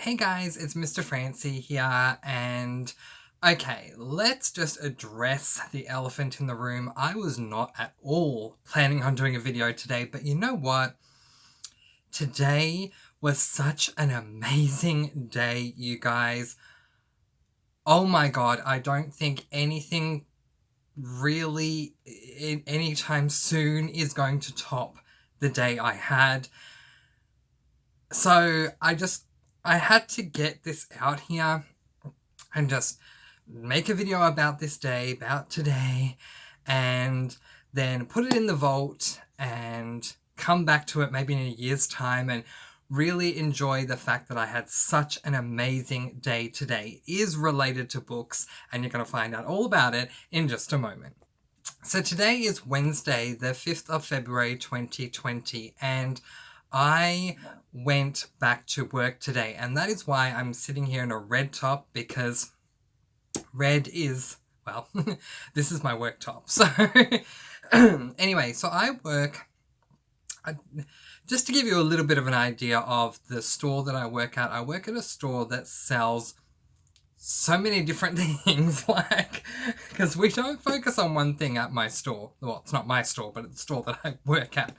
Hey guys, it's Mr. Francie here, and okay, let's just address the elephant in the room. I was not at all planning on doing a video today, but you know what? Today was such an amazing day, you guys. Oh my god, I don't think anything really anytime soon is going to top the day I had. So I had to get this out here and just make a video about this day, about today, and then put it in the vault and come back to it maybe in a year's time and really enjoy the fact that I had such an amazing day today. It is related to books, and you're going to find out all about it in just a moment. So today is Wednesday, the 5th of February 2020, and I went back to work today, and that is why I'm sitting here in a red top, because red is, well, this is my work top. So anyway, so just to give you a little bit of an idea of the store that I work at a store that sells so many different things, like, because we don't focus on one thing at my store. Well, it's not my store, but it's the store that I work at.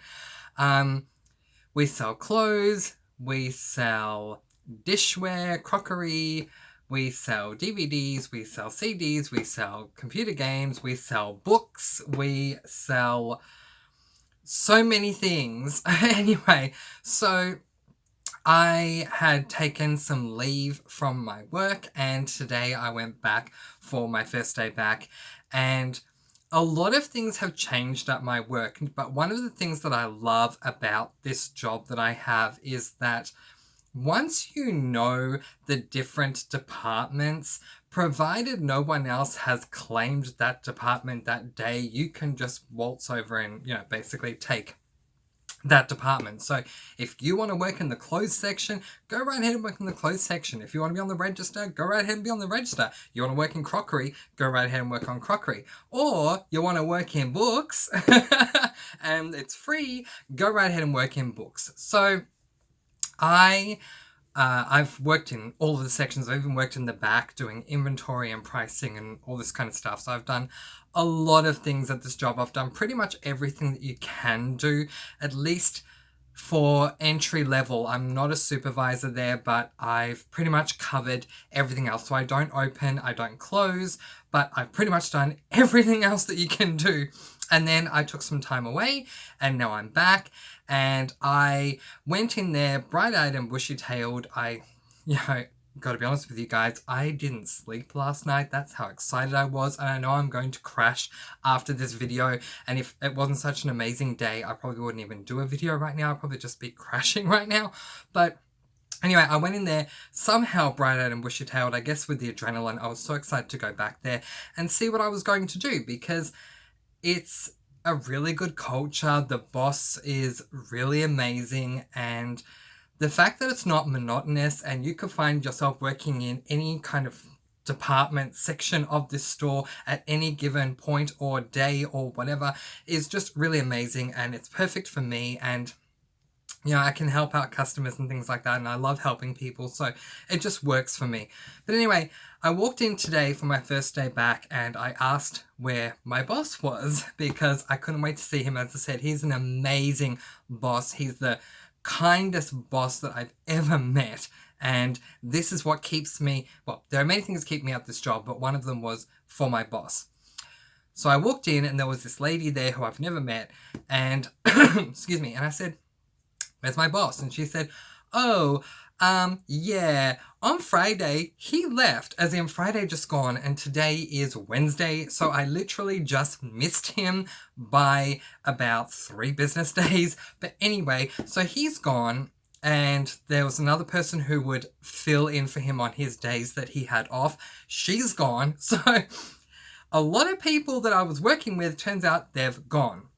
We sell clothes, we sell dishware, crockery, we sell DVDs, we sell CDs, we sell computer games, we sell books, we sell so many things. Anyway, so I had taken some leave from my work, and today I went back for my first day back, and a lot of things have changed at my work, but one of the things that I love about this job that I have is that once you know the different departments, provided no one else has claimed that department that day, you can just waltz over and, basically take that department. So if you want to work in the clothes section, go right ahead and work in the clothes section. If you want to be on the register, go right ahead and be on the register. You want to work in crockery, go right ahead and work on crockery. Or you want to work in books and it's free, go right ahead and work in books. So I've worked in all of the sections. I've even worked in the back doing inventory and pricing and all this kind of stuff. So I've done a lot of things at this job. I've done pretty much everything that you can do, at least for entry level. I'm not a supervisor there, but I've pretty much covered everything else. So I don't open, I don't close, but I've pretty much done everything else that you can do. And then I took some time away, and now I'm back, and I went in there bright-eyed and bushy-tailed. Gotta be honest with you guys, I didn't sleep last night. That's how excited I was, and I know I'm going to crash after this video, and if it wasn't such an amazing day, I probably wouldn't even do a video right now. I'd probably just be crashing right now. But anyway, I went in there somehow bright-eyed and bushy-tailed. I guess with the adrenaline, I was so excited to go back there and see what I was going to do, because it's a really good culture. The boss is really amazing, and the fact that it's not monotonous and you could find yourself working in any kind of department section of this store at any given point or day or whatever is just really amazing, and it's perfect for me. And I can help out customers and things like that, and I love helping people, so it just works for me. But anyway, I walked in today for my first day back, and I asked where my boss was, because I couldn't wait to see him. As I said, he's an amazing boss. He's the kindest boss that I've ever met, and this is what keeps me, well, there are many things that keep me at this job, but one of them was for my boss. So I walked in, and there was this lady there who I've never met, and excuse me, and I said, "Where's my boss?" And she said, "Oh, yeah, on Friday, he left," as in Friday just gone, and today is Wednesday, so I literally just missed him by about 3 business days. But anyway, so he's gone, and there was another person who would fill in for him on his days that he had off. She's gone, so a lot of people that I was working with, turns out they've gone.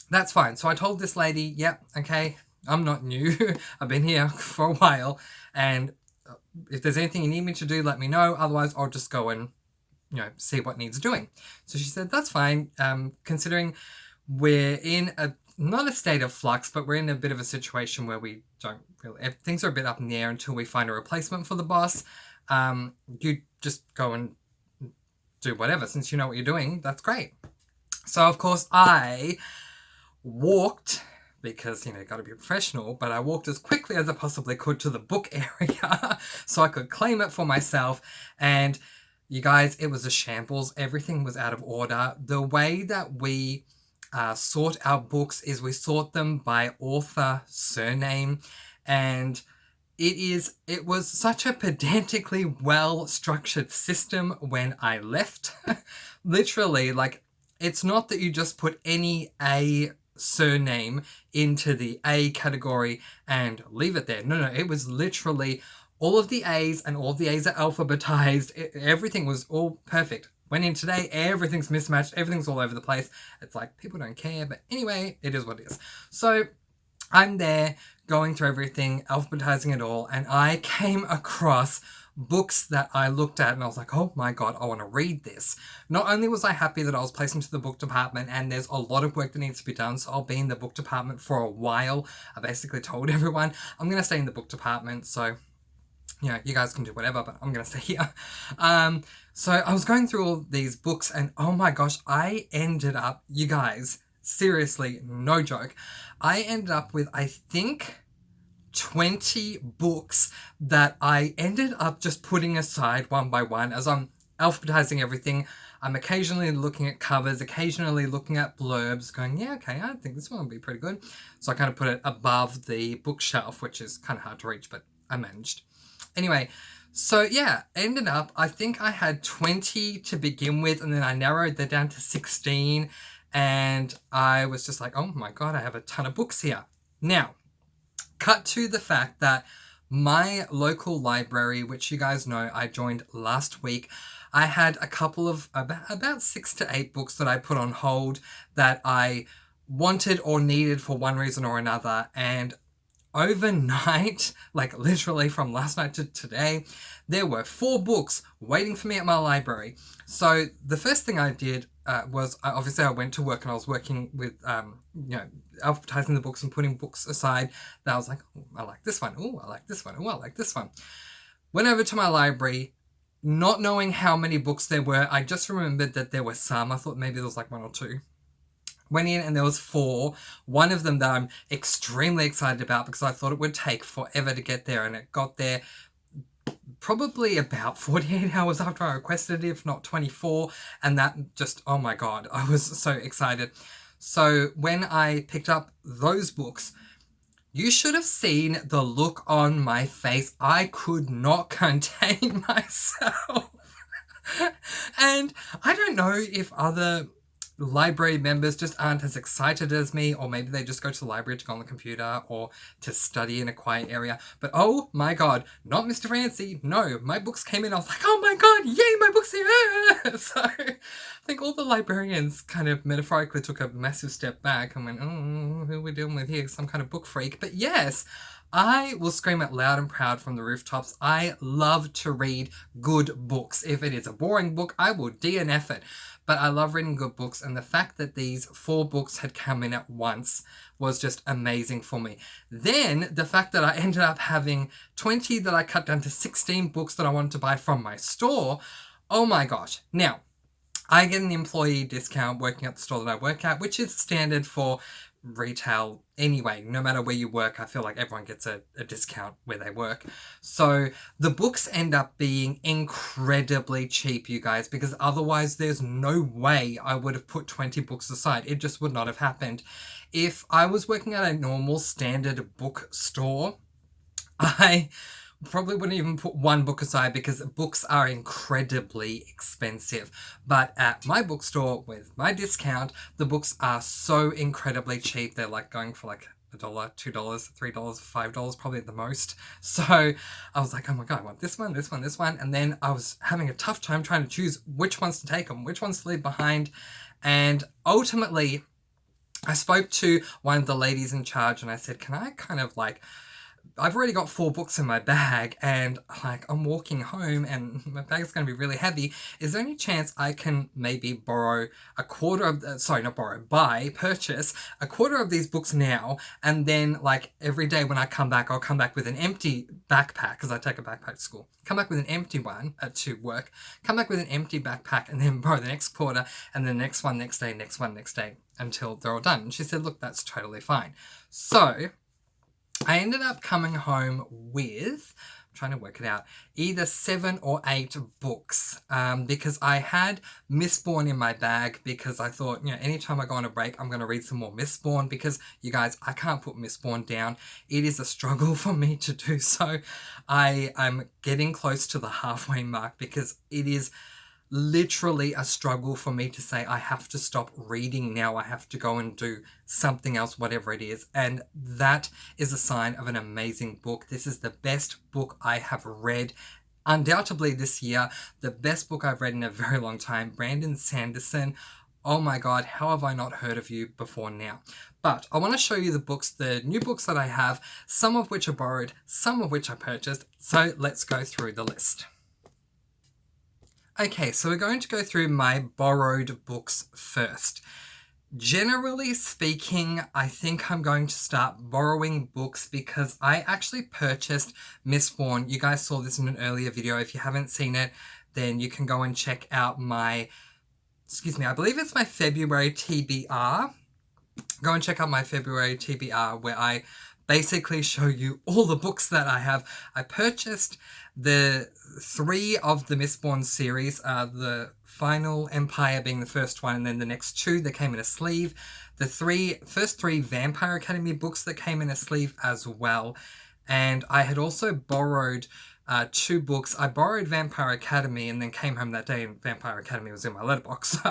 That's fine. So I told this lady, yep, okay, I'm not new. I've been here for a while, and if there's anything you need me to do, let me know. Otherwise, I'll just go and, see what needs doing. So she said, that's fine. Considering we're in a not a state of flux, but we're in a bit of a situation where we don't really, things are a bit up in the air until we find a replacement for the boss. You just go and do whatever. Since you know what you're doing, that's great. So, of course, I walked, because, got to be professional, but I walked as quickly as I possibly could to the book area so I could claim it for myself. And you guys, it was a shambles. Everything was out of order. The way that we sort our books is we sort them by author surname, and it was such a pedantically well-structured system when I left. Literally, it's not that you just put any A surname into the A category and leave it there. No, it was literally all of the A's, and all of the A's are alphabetized. Everything was all perfect. Went in today, everything's mismatched, everything's all over the place. It's like, people don't care, but anyway, it is what it is. So I'm there going through everything, alphabetizing it all, and I came across books that I looked at and I was like, oh my God, I want to read this. Not only was I happy that I was placed into the book department, and there's a lot of work that needs to be done, so I'll be in the book department for a while. I basically told everyone I'm going to stay in the book department, so you guys can do whatever, but I'm going to stay here. So I was going through all these books, and oh my gosh, I ended up, you guys, seriously, no joke, I ended up with, I think, 20 books that I ended up just putting aside one by one as I'm alphabetizing everything. I'm occasionally looking at covers, occasionally looking at blurbs, going, yeah, okay, I think this one will be pretty good. So I kind of put it above the bookshelf, which is kind of hard to reach, but I managed. Anyway, so yeah, ended up, I think I had 20 to begin with, and then I narrowed that down to 16, and I was just like, oh my God, I have a ton of books here. Now, cut to the fact that my local library, which you guys know I joined last week, I had a couple of about 6 to 8 books that I put on hold that I wanted or needed for one reason or another, and overnight, literally from last night to today, there were 4 books waiting for me at my library. So the first thing I did was, obviously I went to work, and I was working with, alphabetizing the books and putting books aside. Then I was like, oh, I like this one. Oh, I like this one. Oh, I like this one. Went over to my library, not knowing how many books there were. I just remembered that there were some. I thought maybe there was 1 or 2. Went in and there was 4. One of them that I'm extremely excited about because I thought it would take forever to get there, and it got there probably about 48 hours after I requested it, if not 24. And that just, oh my God, I was so excited. So when I picked up those books, you should have seen the look on my face. I could not contain myself. And I don't know if other library members just aren't as excited as me, or maybe they just go to the library to go on the computer or to study in a quiet area. But oh my God, not Mr. Fancy. No, my books came in. I was like, oh my God, yay, my books here. So I think all the librarians kind of metaphorically took a massive step back and went, oh, who are we dealing with here? Some kind of book freak. But yes, I will scream it loud and proud from the rooftops. I love to read good books. If it is a boring book, I will DNF it. But I love reading good books, and the fact that these 4 books had come in at once was just amazing for me. Then the fact that I ended up having 20 that I cut down to 16 books that I wanted to buy from my store. Oh my gosh. Now, I get an employee discount working at the store that I work at, which is standard for retail anyway. No matter where you work, I feel like everyone gets a discount where they work. So the books end up being incredibly cheap, you guys, because otherwise there's no way I would have put 20 books aside. It just would not have happened. If I was working at a normal standard bookstore, I probably wouldn't even put 1 book aside because books are incredibly expensive. But at my bookstore with my discount, the books are so incredibly cheap. They're going for $1, $2, $3, $5 probably at the most. So I was like, oh my God, I want this one, this one, this one. And then I was having a tough time trying to choose which ones to take them, which ones to leave behind. And ultimately, I spoke to one of the ladies in charge and I said, can I kind of I've already got 4 books in my bag, and like I'm walking home and my bag's going to be really heavy. Is there any chance I can maybe borrow a quarter of, purchase a quarter of these books now, and then like every day when I come back, I'll come back with an empty backpack because I take a backpack to school. Come back with an empty one to work. Come back with an empty backpack, and then borrow the next quarter, and then the next one next day, next one next day, until they're all done. And she said, look, that's totally fine. So I ended up coming home with, I'm trying to work it out, either 7 or 8 books, because I had Mistborn in my bag because I thought, anytime I go on a break, I'm going to read some more Mistborn because, you guys, I can't put Mistborn down. It is a struggle for me to do so. I'm getting close to the halfway mark because it is literally a struggle for me to say I have to stop reading now. I have to go and do something else, whatever it is. And that is a sign of an amazing book. This is the best book I have read undoubtedly this year. The best book I've read in a very long time. Brandon Sanderson. Oh my God, how have I not heard of you before now? But I want to show you the books, the new books that I have, some of which are borrowed, some of which I purchased. So let's go through the list. Okay, so we're going to go through my borrowed books first. Generally speaking, I think I'm going to start borrowing books because I actually purchased Mistborn. You guys saw this in an earlier video. If you haven't seen it, then you can go and check out I believe it's my February TBR. Go and check out my February TBR where I basically show you all the books that I have. I purchased the 3 of the Mistborn series, the Final Empire being the first one, and then the next 2 that came in a sleeve. The first 3 Vampire Academy books that came in a sleeve as well. And I had also borrowed 2 books. I borrowed Vampire Academy and then came home that day and Vampire Academy was in my letterbox, so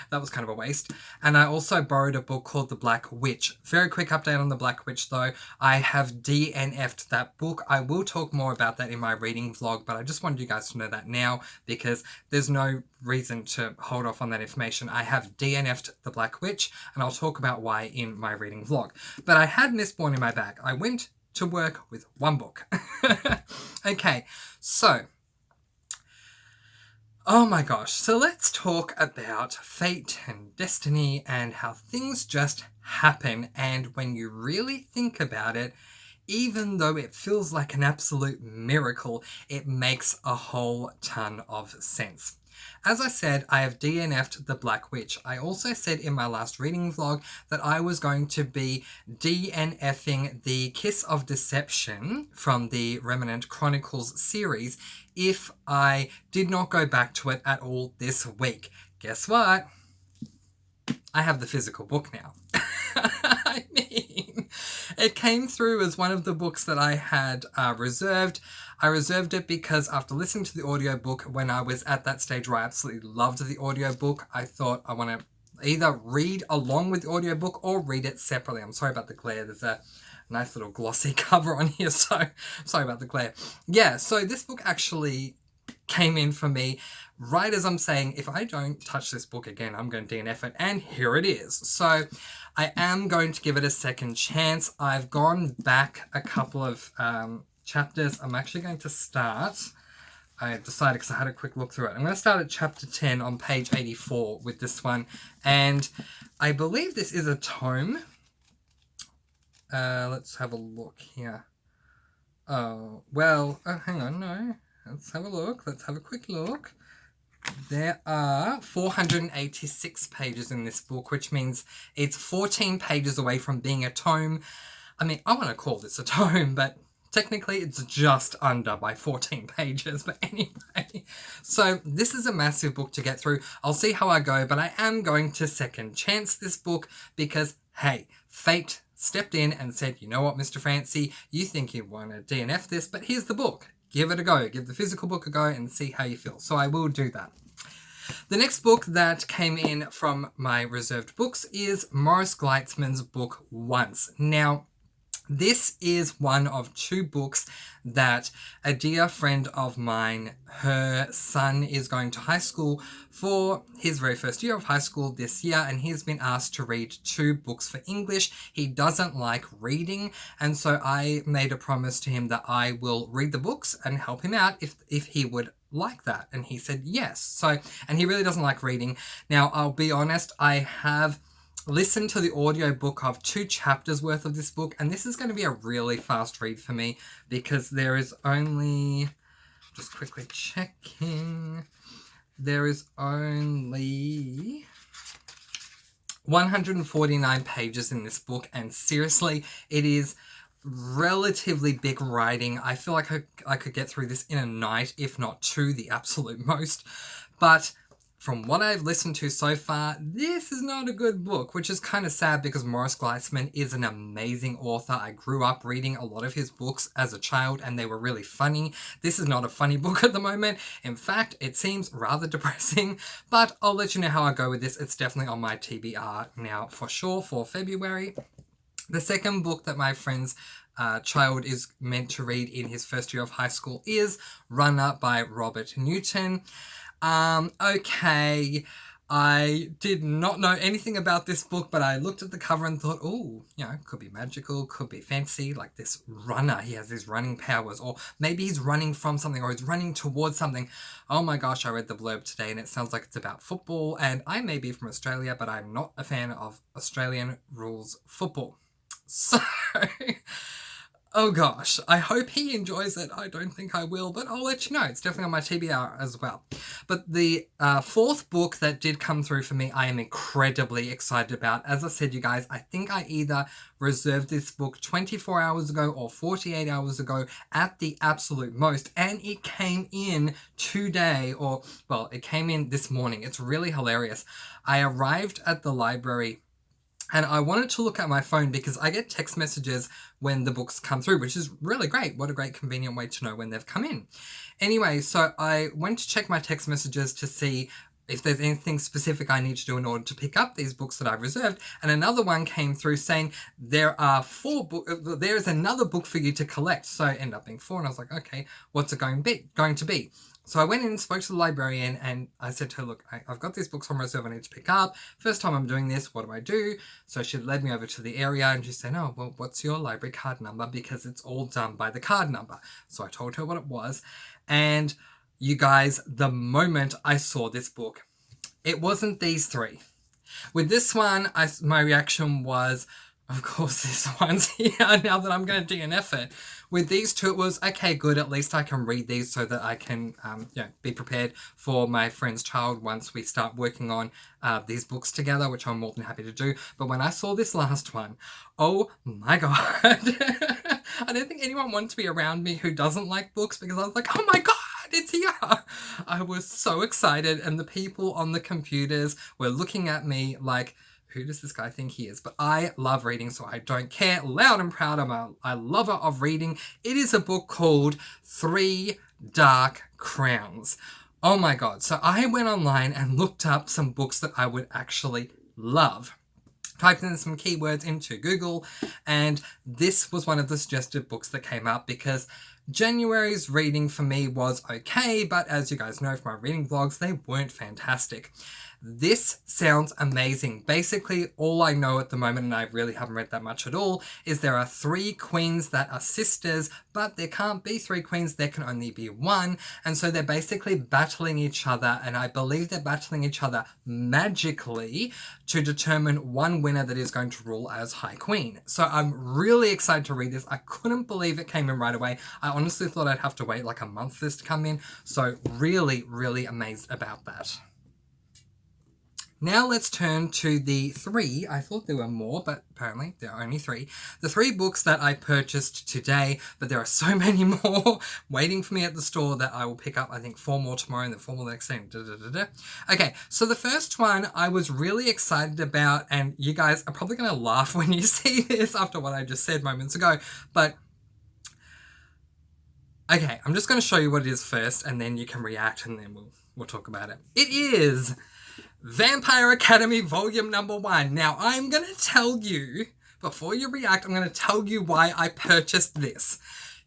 that was kind of a waste. And I also borrowed a book called The Black Witch. Very quick update on The Black Witch though. I have DNF'd that book. I will talk more about that in my reading vlog, but I just wanted you guys to know that now because there's no reason to hold off on that information. I have DNF'd The Black Witch and I'll talk about why in my reading vlog. But I had Mistborn in my bag. I went to work with 1 book. Okay, so, oh my gosh, so let's talk about fate and destiny and how things just happen, and when you really think about it, even though it feels like an absolute miracle, it makes a whole ton of sense. As I said, I have DNF'd The Black Witch. I also said in my last reading vlog that I was going to be DNFing the Kiss of Deception from the Remnant Chronicles series if I did not go back to it at all this week. Guess what? I have the physical book now. I mean, it came through as one of the books that I had reserved. I reserved it because after listening to the audiobook, when I was at that stage where I absolutely loved the audiobook, I thought I want to either read along with the audiobook or read it separately. I'm sorry about the glare. There's a nice little glossy cover on here, so sorry about the glare. Yeah, so this book actually came in for me right as I'm saying, if I don't touch this book again, I'm going to DNF it, and here it is. So I am going to give it a second chance. I've gone back a couple of chapters. I'm actually going to start, I decided because I had a quick look through it. I'm going to start at chapter 10 on page 84 with this one, and I believe this is a tome. Let's have a look here. Oh, well, hang on, no. Let's have a look. Let's have a quick look. There are 486 pages in this book, which means it's 14 pages away from being a tome. I mean, I want to call this a tome, but technically it's just under by 14 pages. But anyway, so this is a massive book to get through. I'll see how I go, but I am going to second chance this book because, hey, fate stepped in and said, you know what, Mr. Fancy, you think you want to DNF this, but here's the book. Give it a go. Give the physical book a go and see how you feel. So I will do that. The next book that came in from my reserved books is Morris Gleitzman's book Once. Now, This is one of 2 books that a dear friend of mine, her son is going to high school for his very first year of high school this year, and he's been asked to read 2 books for English. He doesn't like reading, and so I made a promise to him that I will read the books and help him out if he would like that. And he said yes. So, and he really doesn't like reading. Now, I'll be honest, I have listened to the audiobook of 2 chapters worth of this book, and this is going to be a really fast read for me because there is only, just quickly checking, there is only 149 pages in this book, and seriously, it is relatively big writing. I feel like I could get through this in a night, if not 2, the absolute most. But from what I've listened to so far, this is not a good book, which is kind of sad because Morris Gleisman is an amazing author. I grew up reading a lot of his books as a child and they were really funny. This is not a funny book at the moment. In fact, it seems rather depressing, but I'll let you know how I go with this. It's definitely on my TBR now for sure for February. The second book that my friend's child is meant to read in his first year of high school is Runner by Robert Newton. Okay, I did not know anything about this book, but I looked at the cover and thought, oh, you know, could be magical, could be fancy, like this runner, he has these running powers, or maybe he's running from something, or he's running towards something. Oh my gosh, I read the blurb today and it sounds like it's about football, and I may be from Australia, but I'm not a fan of Australian rules football. So, oh gosh, I hope he enjoys it. I don't think I will, but I'll let you know. It's definitely on my TBR as well. But the 4th book that did come through for me, I am incredibly excited about. As I said, you guys, I think I either reserved this book 24 hours ago or 48 hours ago at the absolute most, and it came in today, or, well, it came in this morning. It's really hilarious. I arrived at the library and I wanted to look at my phone because I get text messages when the books come through, which is really great. What a great convenient way to know when they've come in. Anyway, so I went to check my text messages to see if there's anything specific I need to do in order to pick up these books that I've reserved. And another one came through saying there are 4 books, there's another book for you to collect. So it ended up being 4, and I was like, okay, what's it going to be? So I went in and spoke to the librarian and I said to her, look, I've got these books on reserve I need to pick up. First time I'm doing this, what do I do? So she led me over to the area and she said, oh, well, what's your library card number? Because it's all done by the card number. So I told her what it was. And you guys, the moment I saw this book, it wasn't these 3. With this one, my reaction was, of course, this one's here now that I'm going to DNF it. With these 2, it was, okay, good, at least I can read these so that I can be prepared for my friend's child once we start working on these books together, which I'm more than happy to do. But when I saw this last one, oh my God. I don't think anyone wanted to be around me who doesn't like books because I was like, oh my God, it's here. I was so excited, and the people on the computers were looking at me like, who does this guy think he is? But I love reading, so I don't care. Loud and proud, I'm a lover of reading. It is a book called 3 Dark Crowns. Oh my God. So I went online and looked up some books that I would actually love. Typed in some keywords into Google, and this was one of the suggested books that came up because January's reading for me was okay, but as you guys know from my reading vlogs, they weren't fantastic. This sounds amazing. Basically, all I know at the moment, and I really haven't read that much at all, is there are 3 queens that are sisters, but there can't be 3 queens, there can only be 1. And so they're basically battling each other, and I believe they're battling each other magically to determine one winner that is going to rule as High Queen. So I'm really excited to read this. I couldn't believe it came in right away. I honestly thought I'd have to wait like a month for this to come in. So really, really amazed about that. Now let's turn to the 3, I thought there were more, but apparently there are only 3. The 3 books that I purchased today, but there are so many more waiting for me at the store that I will pick up, I think 4 more tomorrow and then 4 more the next day. Okay, so the first one I was really excited about, and you guys are probably going to laugh when you see this after what I just said moments ago, but okay, I'm just going to show you what it is first, and then you can react, and then we'll talk about it. It is Vampire Academy Volume Number 1. Now, I'm going to tell you before you react, I'm going to tell you why I purchased this.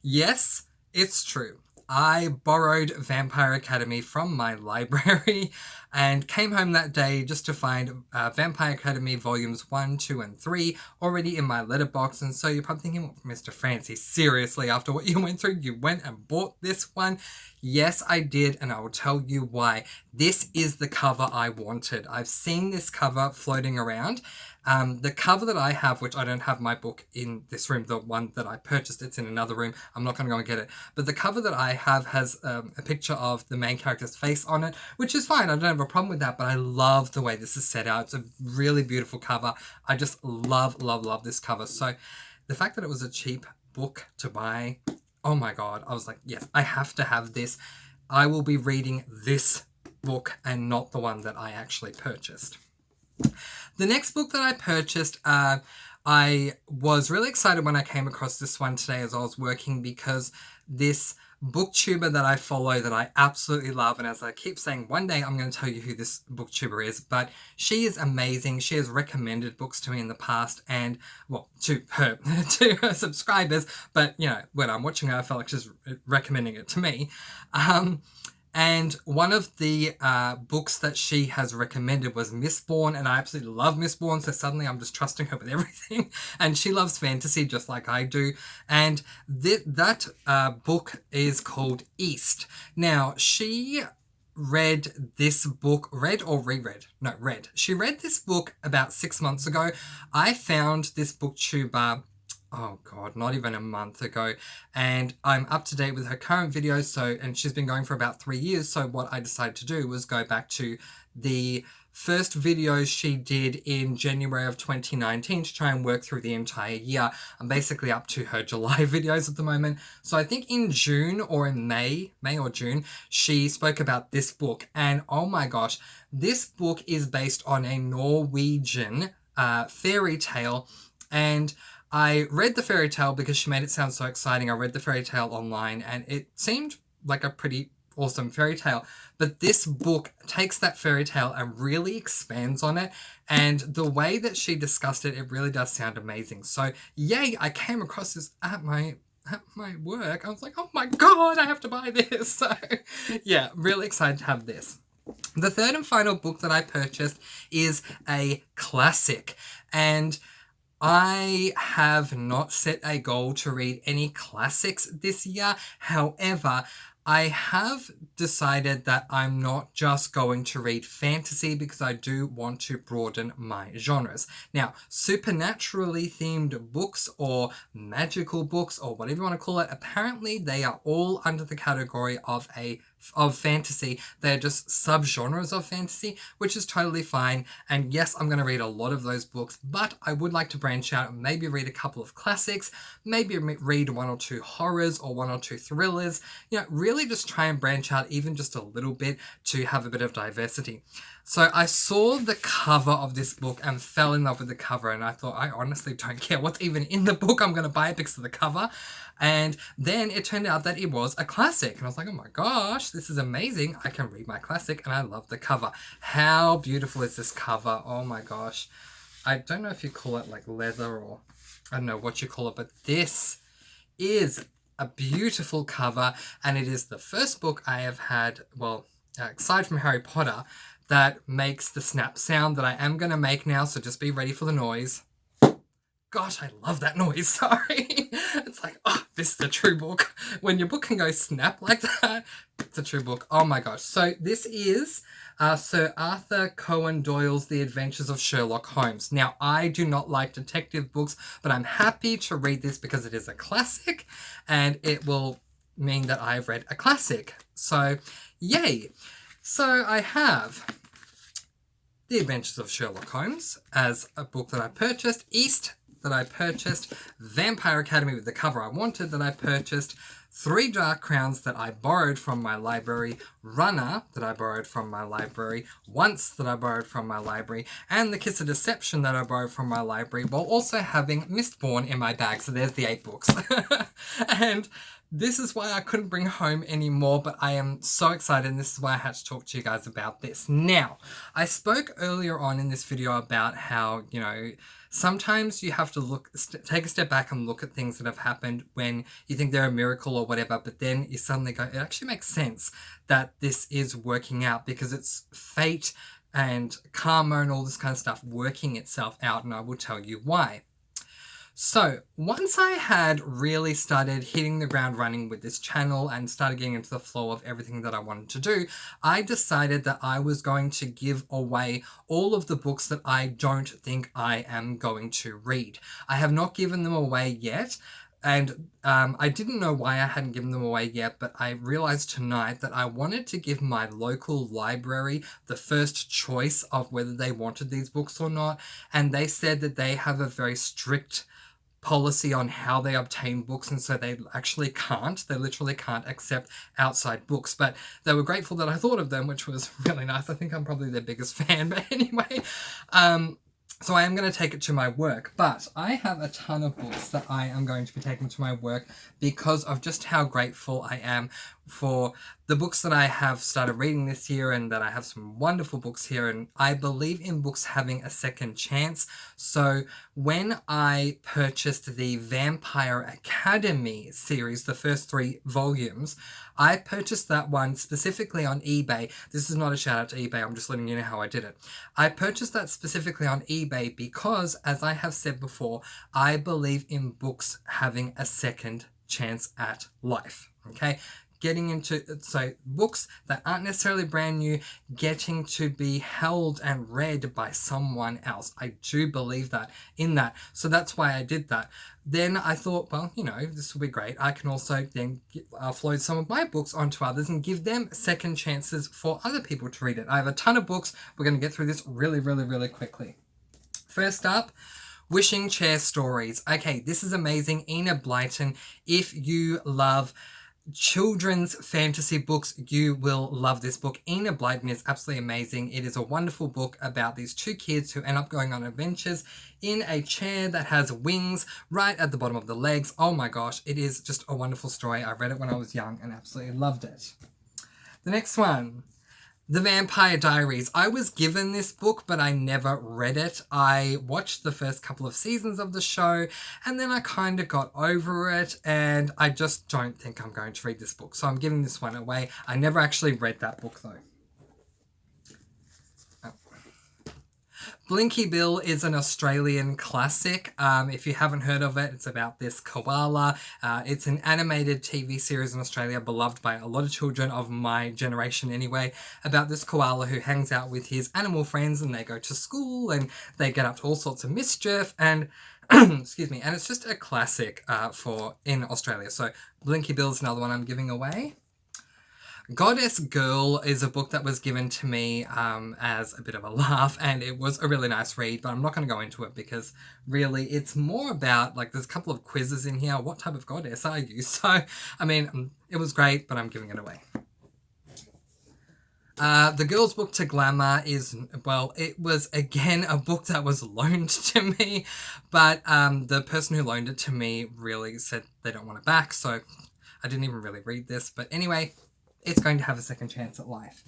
Yes, it's true. I borrowed Vampire Academy from my library and came home that day just to find Vampire Academy volumes 1, 2, and 3 already in my letterbox. And so you're probably thinking, Mr. Francie, seriously, after what you went through, you went and bought this one? Yes, I did, and I will tell you why. This is the cover I wanted. I've seen this cover floating around. The cover that I have, which I don't have my book in this room, the one that I purchased, it's in another room. I'm not going to go and get it. But the cover that I have has a picture of the main character's face on it, which is fine. I don't have a problem with that, but I love the way this is set out. It's a really beautiful cover. I just love, love, love this cover. So the fact that it was a cheap book to buy, oh my God, I was like, yes, I have to have this. I will be reading this book and not the one that I actually purchased. The next book that I purchased, I was really excited when I came across this one today as I was working, because this booktuber that I follow that I absolutely love, and as I keep saying, one day I'm going to tell you who this booktuber is, but she is amazing. She has recommended books to me in the past, and, well, to her subscribers, but, you know, when I'm watching her, I felt like she's recommending it to me. And one of the books that she has recommended was Mistborn, and I absolutely love Mistborn, so suddenly I'm just trusting her with everything. And she loves fantasy just like I do. And that book is called East. Now, she read this book, read. She read this book about 6 months ago. I found this booktuber, oh God, not even a month ago. And I'm up to date with her current videos. And she's been going for about 3 years. So what I decided to do was go back to the first videos she did in January of 2019 to try and work through the entire year. I'm basically up to her July videos at the moment. So I think in June or in May or June, she spoke about this book. And oh my gosh, this book is based on a Norwegian fairy tale. And I read the fairy tale because she made it sound so exciting. I read the fairy tale online and it seemed like a pretty awesome fairy tale. But this book takes that fairy tale and really expands on it. And the way that she discussed it, it really does sound amazing. So yay, I came across this at my work. I was like, oh my God, I have to buy this. So yeah, really excited to have this. The third and final book that I purchased is a classic. And I have not set a goal to read any classics this year. However, I have decided that I'm not just going to read fantasy because I do want to broaden my genres. Now, supernaturally themed books or magical books or whatever you want to call it, apparently they are all under the category of fantasy. They're just subgenres of fantasy, which is totally fine. And yes, I'm going to read a lot of those books, but I would like to branch out and maybe read a couple of classics, maybe read 1 or 2 horrors or 1 or 2 thrillers, you know, really just try and branch out even just a little bit to have a bit of diversity. So I saw the cover of this book and fell in love with the cover, and I thought, I honestly don't care what's even in the book. I'm going to buy it because of the cover. And then it turned out that it was a classic. And I was like, oh my gosh, this is amazing. I can read my classic, and I love the cover. How beautiful is this cover? Oh my gosh. I don't know if you call it like leather or I don't know what you call it, but this is a beautiful cover, and it is the first book I have had, well, aside from Harry Potter, that makes the snap sound that I am going to make now, so just be ready for the noise. Gosh, I love that noise, sorry. It's like, oh, this is a true book. When your book can go snap like that, it's a true book. Oh my gosh. So this is Sir Arthur Conan Doyle's The Adventures of Sherlock Holmes. Now, I do not like detective books, but I'm happy to read this because it is a classic, and it will mean that I've read a classic. So, yay. So I have The Adventures of Sherlock Holmes as a book that I purchased, East that I purchased, Vampire Academy with the cover I wanted that I purchased, 3 Dark Crowns that I borrowed from my library, Runner that I borrowed from my library, Once that I borrowed from my library, and The Kiss of Deception that I borrowed from my library, while also having Mistborn in my bag. So there's the 8 books. And this is why I couldn't bring home anymore, but I am so excited, and this is why I had to talk to you guys about this. Now, I spoke earlier on in this video about how, sometimes you have to take a step back and look at things that have happened when you think they're a miracle or whatever, but then you suddenly go, it actually makes sense that this is working out because it's fate and karma and all this kind of stuff working itself out, and I will tell you why. So once I had really started hitting the ground running with this channel and started getting into the flow of everything that I wanted to do, I decided that I was going to give away all of the books that I don't think I am going to read. I have not given them away yet. And I didn't know why I hadn't given them away yet, but I realized tonight that I wanted to give my local library the first choice of whether they wanted these books or not. And they said that they have a very strict policy on how they obtain books, and so they literally can't accept outside books, but they were grateful that I thought of them, which was really nice. I think I'm probably their biggest fan, but anyway, so I am going to take it to my work, but I have a ton of books that I am going to be taking to my work because of just how grateful I am for the books that I have started reading this year, and that I have some wonderful books here, and I believe in books having a second chance. So when I purchased the Vampire Academy series, the first 3 volumes, I purchased that one specifically on eBay. This is not a shout out to eBay, I'm just letting you know how I did it. I purchased that specifically on eBay because, as I have said before, I believe in books having a second chance at life. Okay? Getting into, so books that aren't necessarily brand new, getting to be held and read by someone else. I do believe that in that. So that's why I did that. Then I thought, well, this will be great. I can also then offload some of my books onto others and give them second chances for other people to read it. I have a ton of books. We're going to get through this really, really, really quickly. First up, Wishing Chair Stories. Okay, this is amazing. Enid Blyton. If you love children's fantasy books, you will love this book. Enid Blyton is absolutely amazing. It is a wonderful book about these 2 kids who end up going on adventures in a chair that has wings right at the bottom of the legs. Oh my gosh, it is just a wonderful story. I read it when I was young and absolutely loved it. The next one, The Vampire Diaries. I was given this book, but I never read it. I watched the first couple of seasons of the show, and then I kind of got over it, and I just don't think I'm going to read this book. So I'm giving this one away. I never actually read that book, though. Blinky Bill is an Australian classic. If you haven't heard of it, it's about this koala. It's an animated TV series in Australia, beloved by a lot of children of my generation anyway, about this koala who hangs out with his animal friends, and they go to school and they get up to all sorts of mischief, and excuse me, and it's just a classic in Australia. So Blinky Bill is another one I'm giving away. Goddess Girl is a book that was given to me as a bit of a laugh, and it was a really nice read, but I'm not going to go into it because really it's more about, there's a couple of quizzes in here. What type of goddess are you? So, I mean, it was great, but I'm giving it away. The Girl's Book to Glamour is, well, it was again a book that was loaned to me, but the person who loaned it to me really said they don't want it back, so I didn't even really read this, but anyway, it's going to have a second chance at life.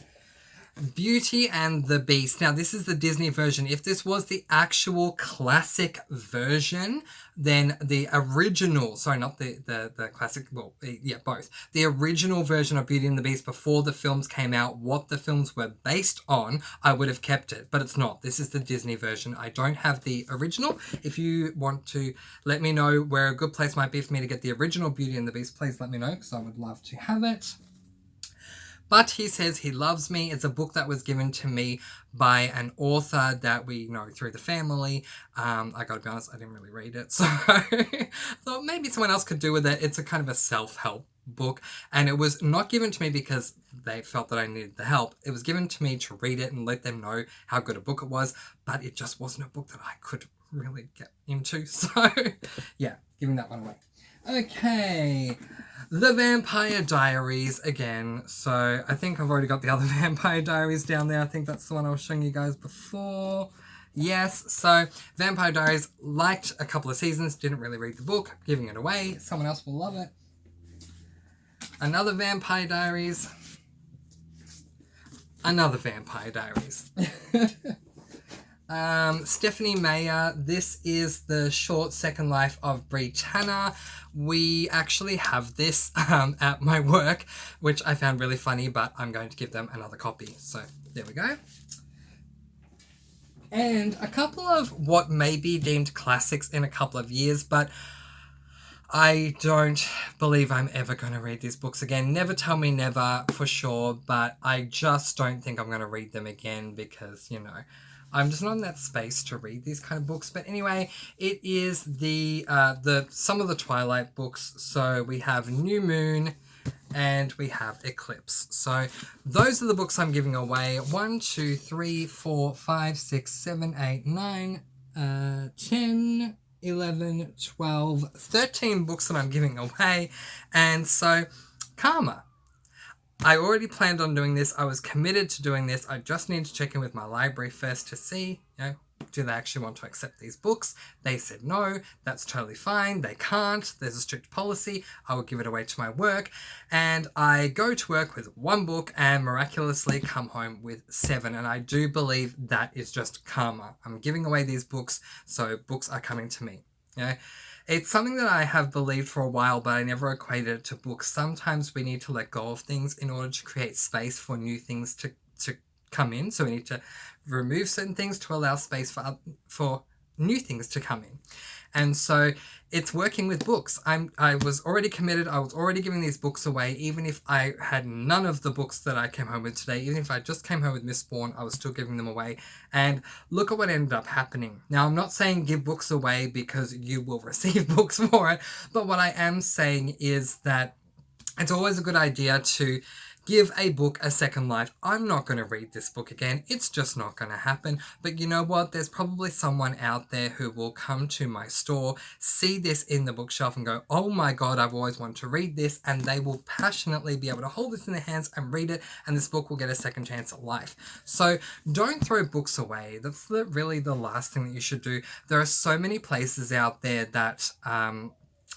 Beauty and the Beast. Now, this is the Disney version. If this was the actual classic version, then the original, sorry, not the classic, well, yeah, both. The original version of Beauty and the Beast before the films came out, what the films were based on, I would have kept it, but it's not. This is the Disney version. I don't have the original. If you want to let me know where a good place might be for me to get the original Beauty and the Beast, please let me know, because I would love to have it. But He Says He Loves Me. It's a book that was given to me by an author that we know through the family. I gotta be honest, I didn't really read it, so I thought maybe someone else could do with it. It's a kind of a self-help book, and it was not given to me because they felt that I needed the help. It was given to me to read it and let them know how good a book it was, but it just wasn't a book that I could really get into, so yeah, giving that one away. Okay, The Vampire Diaries again. So I think I've already got the other Vampire Diaries down there. I think that's the one I was showing you guys before. Yes, so Vampire Diaries, liked a couple of seasons, didn't really read the book, giving it away. Someone else will love it. Another Vampire Diaries. Another Vampire Diaries. Stephanie Meyer, this is the short second life of Brie Tanner. We actually have this at my work, which I found really funny, but I'm going to give them another copy. So there we go. And a couple of what may be deemed classics in a couple of years, but I don't believe I'm ever going to read these books again. Never tell me never, for sure, but I just don't think I'm going to read them again because, you know, I'm just not in that space to read these kind of books. But anyway, it is some of the Twilight books. So we have New Moon and we have Eclipse. So those are the books I'm giving away. 1, 2, 3, 4, 5, 6, 7, 8, 9, 10, 11, 12, 13 books that I'm giving away. And so, Karma. I already planned on doing this. I was committed to doing this. I just need to check in with my library first to see, you know, do they actually want to accept these books? They said no. That's totally fine. They can't. There's a strict policy. I will give it away to my work. And I go to work with 1 book and miraculously come home with 7. And I do believe that is just karma. I'm giving away these books, so books are coming to me. You know? It's something that I have believed for a while, but I never equated it to books. Sometimes we need to let go of things in order to create space for new things to come in. So we need to remove certain things to allow space for new things to come in. And so it's working with books. I was already committed. I was already giving these books away. Even if I had none of the books that I came home with today, even if I just came home with Mistborn, I was still giving them away. And look at what ended up happening. Now, I'm not saying give books away because you will receive books for it. But what I am saying is that it's always a good idea to give a book a second life. I'm not going to read this book again. It's just not going to happen. But you know what? There's probably someone out there who will come to my store, see this in the bookshelf and go, oh my God, I've always wanted to read this. And they will passionately be able to hold this in their hands and read it. And this book will get a second chance at life. So don't throw books away. That's really the last thing that you should do. There are so many places out there that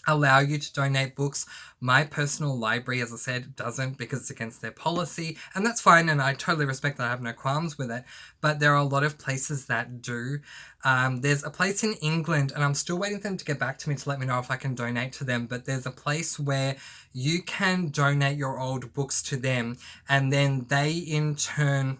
allow you to donate books. My personal library, as I said, doesn't because it's against their policy, and that's fine, and I totally respect that. I have no qualms with it, but there are a lot of places that do. There's a place in England, and I'm still waiting for them to get back to me to let me know if I can donate to them, but there's a place where you can donate your old books to them, and then they in turn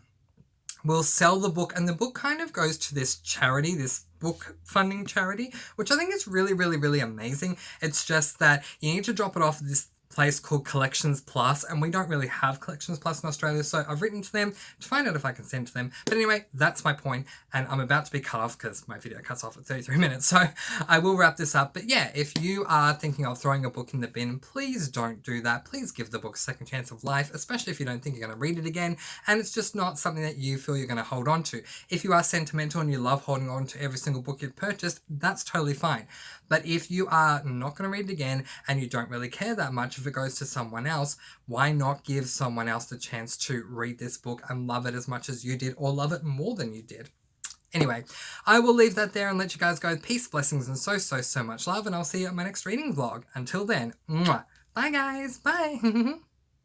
will sell the book, and the book kind of goes to this charity, this book funding charity, which I think is really, really, really amazing. It's just that you need to drop it off at this place called Collections Plus, and we don't really have Collections Plus in Australia, so I've written to them to find out if I can send to them. But anyway, that's my point, and I'm about to be cut off because my video cuts off at 33 minutes, so I will wrap this up. But yeah, if you are thinking of throwing a book in the bin, please don't do that. Please give the book a second chance of life, especially if you don't think you're going to read it again, and it's just not something that you feel you're going to hold on to. If you are sentimental and you love holding on to every single book you've purchased, that's totally fine. But if you are not going to read it again and you don't really care that much if it goes to someone else, why not give someone else the chance to read this book and love it as much as you did, or love it more than you did? Anyway, I will leave that there and let you guys go. Peace, blessings, and so much love, and I'll see you at my next reading vlog. Until then, mwah. Bye guys, bye!